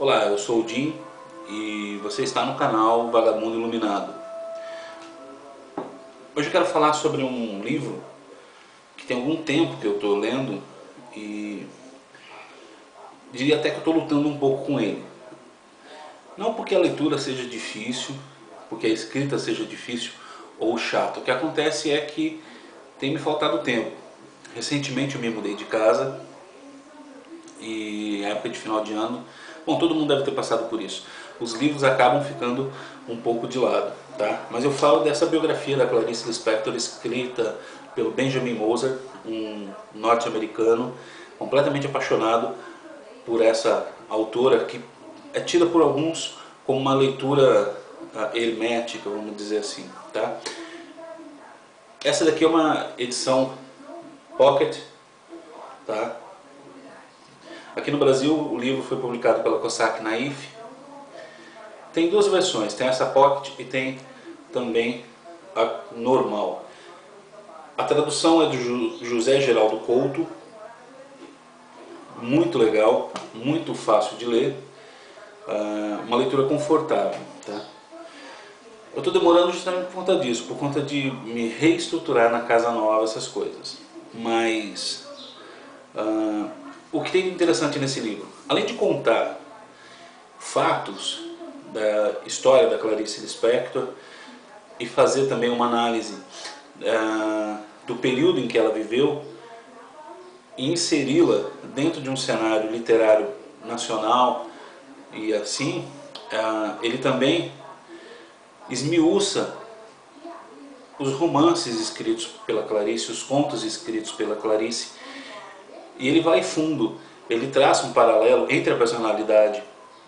Olá, eu sou o Jim e você está no canal Vagabundo Iluminado. Hoje eu quero falar sobre um livro que tem algum tempo que eu estou lendo e diria até que eu estou lutando um pouco com ele. Não porque a leitura seja difícil, porque a escrita seja difícil ou chata. O que acontece é que tem me faltado tempo. Recentemente eu me mudei de casa e época de final de ano, bom, todo mundo deve ter passado por isso. Os livros acabam ficando um pouco de lado, tá? Mas eu falo dessa biografia da Clarice Lispector escrita pelo Benjamin Moser, um norte-americano completamente apaixonado por essa autora que é tida por alguns como uma leitura hermética, vamos dizer assim, tá? Essa daqui é uma edição pocket, tá? Aqui no Brasil o livro foi publicado pela Cosac Naif. Tem duas versões, tem essa pocket e tem também a normal. A tradução é do José Geraldo Couto, muito legal, muito fácil de ler, uma leitura confortável, tá? Eu estou demorando justamente por conta disso, por conta de me reestruturar na casa nova, essas coisas. Mas o que tem de interessante nesse livro? Além de contar fatos da história da Clarice Lispector e fazer também uma análise do período em que ela viveu e inseri-la dentro de um cenário literário nacional e assim, ele também esmiuça os romances escritos pela Clarice, os contos escritos pela Clarice, e ele vai fundo, ele traça um paralelo entre a personalidade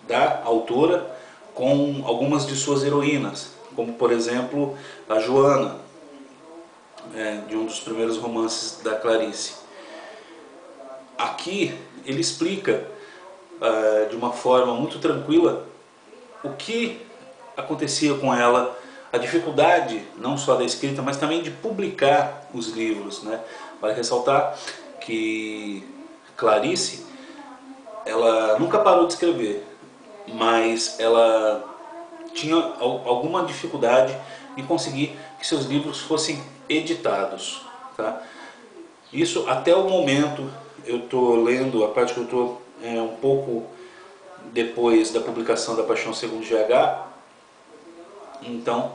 da autora com algumas de suas heroínas, como por exemplo a Joana, de um dos primeiros romances da Clarice. Aqui ele explica de uma forma muito tranquila o que acontecia com ela, a dificuldade não só da escrita, mas também de publicar os livros, né? Vale ressaltar que Clarice, ela nunca parou de escrever, mas ela tinha alguma dificuldade em conseguir que seus livros fossem editados, tá? Isso até o momento, eu estou lendo a parte que eu estou um pouco depois da publicação da Paixão Segundo GH, então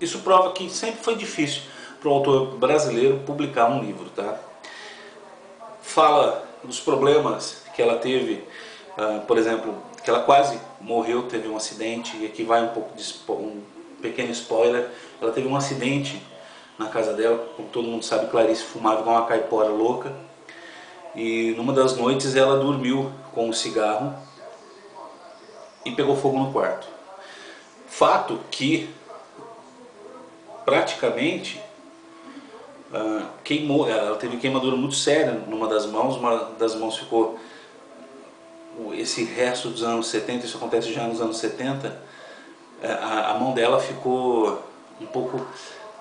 isso prova que sempre foi difícil para o autor brasileiro publicar um livro, tá? Fala dos problemas que ela teve, por exemplo, que ela quase morreu, teve um acidente, e aqui vai um pouco de um pequeno spoiler. Ela teve um acidente na casa dela, como todo mundo sabe, Clarice fumava igual uma caipora louca, e numa das noites ela dormiu com um cigarro e pegou fogo no quarto. Fato que praticamente queimou, ela teve queimadura muito séria numa das mãos, uma das mãos ficou, esse resto dos anos 70, isso acontece já nos anos 70, a mão dela ficou um pouco,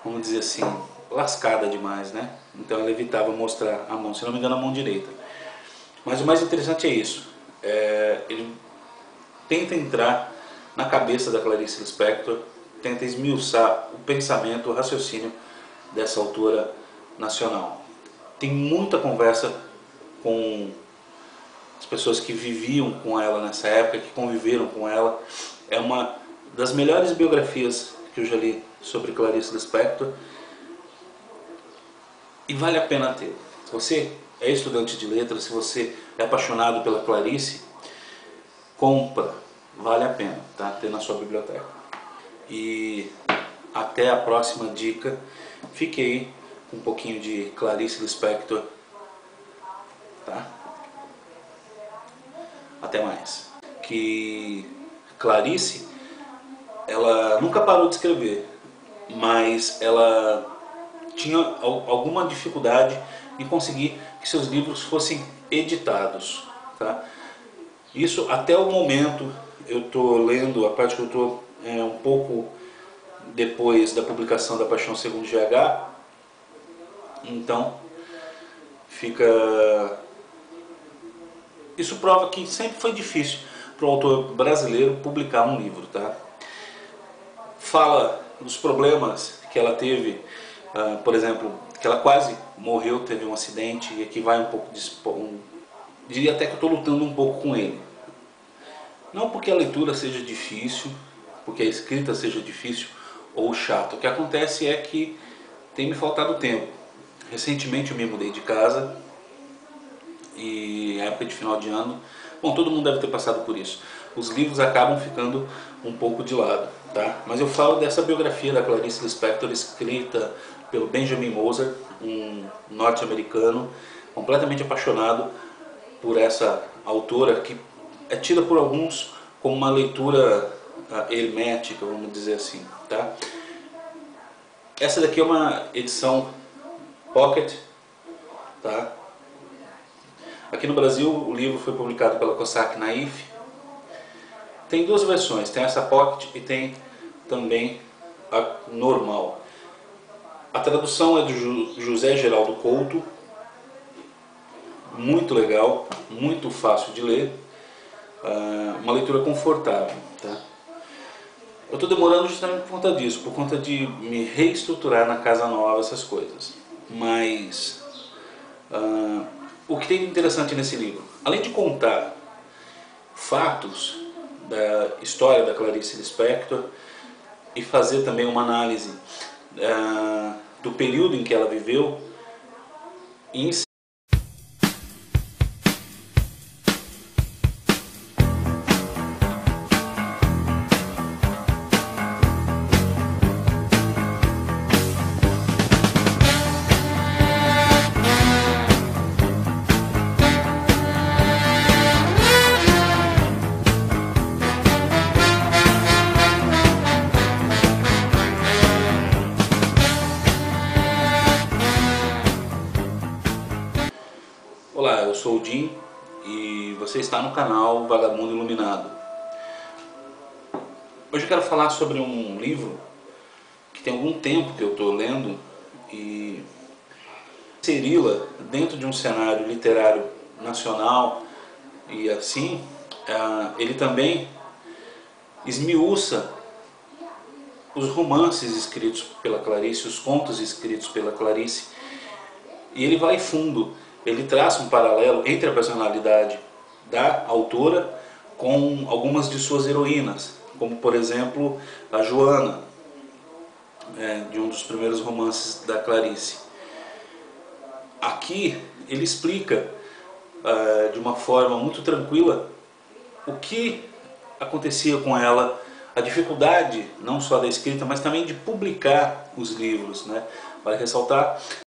vamos dizer assim, lascada demais, né? Então ela evitava mostrar a mão, se não me engano a mão direita. Mas o mais interessante é isso, ele tenta entrar na cabeça da Clarice Lispector, tenta esmiuçar o pensamento, o raciocínio dessa autora nacional. Tem muita conversa com as pessoas que viviam com ela nessa época, que conviveram com ela. É uma das melhores biografias que eu já li sobre Clarice Lispector e vale a pena ter. Se você é estudante de letras, se você é apaixonado pela Clarice, compra, vale a pena, tá? Ter na sua biblioteca. E até a próxima dica. Fique aí com um pouquinho de Clarice Lispector, tá? Até mais. Que Clarice, ela nunca parou de escrever, mas ela tinha alguma dificuldade em conseguir que seus livros fossem editados, tá? Isso até o momento, eu estou lendo a parte que eu estou um pouco depois da publicação da Paixão Segundo GH, então fica Isso prova que sempre foi difícil para o autor brasileiro publicar um livro, tá? Fala dos problemas que ela teve, por exemplo, que ela quase morreu, teve um acidente, e aqui vai um pouco diria até que eu estou lutando um pouco com ele. Não porque a leitura seja difícil, porque a escrita seja difícil ou chata. O que acontece é que tem me faltado tempo. Recentemente eu me mudei de casa e época de final de ano, bom, todo mundo deve ter passado por isso. Os livros acabam ficando um pouco de lado, tá? Mas eu falo dessa biografia da Clarice Lispector escrita pelo Benjamin Moser, um norte-americano completamente apaixonado por essa autora que é tida por alguns como uma leitura hermética, vamos dizer assim, tá? Essa daqui é uma edição Pocket, tá? Aqui no Brasil o livro foi publicado pela Cosac Naif. Tem duas versões, tem essa Pocket e tem também a normal. A tradução é do José Geraldo Couto, muito legal, muito fácil de ler, uma leitura confortável, tá? Eu estou demorando justamente por conta disso, por conta de me reestruturar na casa nova, essas coisas. Mas o que tem de interessante nesse livro? Além de contar fatos da história da Clarice Lispector e fazer também uma análise do período em que ela viveu, e olá, eu sou o Jim e você está no canal Vagabundo Iluminado. Hoje eu quero falar sobre um livro que tem algum tempo que eu estou lendo e inseri-la dentro de um cenário literário nacional e assim, ele também esmiuça os romances escritos pela Clarice, os contos escritos pela Clarice, e ele vai fundo. Ele traça um paralelo entre a personalidade da autora com algumas de suas heroínas, como por exemplo a Joana, de um dos primeiros romances da Clarice. Aqui ele explica de uma forma muito tranquila o que acontecia com ela, a dificuldade não só da escrita, mas também de publicar os livros, né? Vale ressaltar